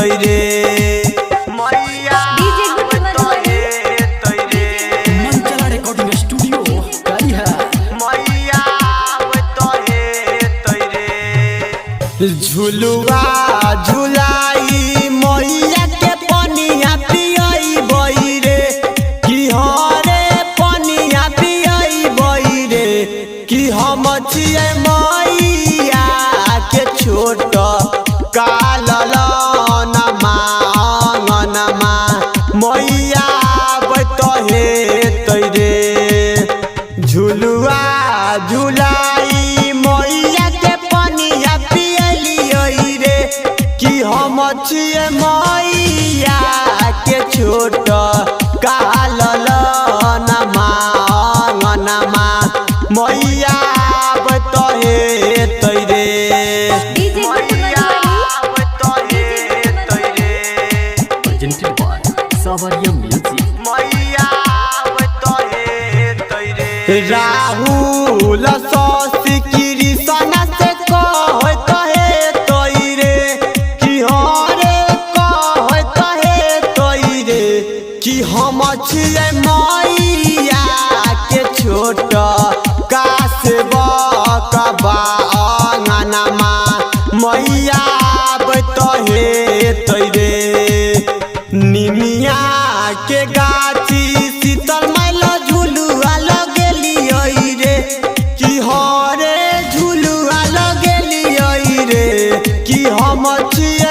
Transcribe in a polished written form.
तैरे मैया तोहे तैरे मंचला रिकॉर्डिंग स्टूडियो करिहा मैया तोहे तैरे झुलुआ झुलाई मैया के पनिया पियई बइरे कि हरे पनिया पियई बइरे कि हम छिए मैया के छोट काललनमा अंगनमा मैया तोहे तैरे झुलुआ झुलाई मैया के पनिया पियलियै रे कि हम छिए मैया के छोट काललनमा अंगनमा मैया तोहे तैरे प्रेजेंटेड बाय सावरिया म्यूजिक राहुल शशि कृष्ण से कहे तैरे कि हरे कहे तैरे कि हम छिए मैया के छोट कासबा अंगनमा मैया तोहे तैरे निमिया के गाछी शीतल मैल झुलुआ लगेलियै रे कि हरे झुलुआ लगेलियै रे कि हम छिए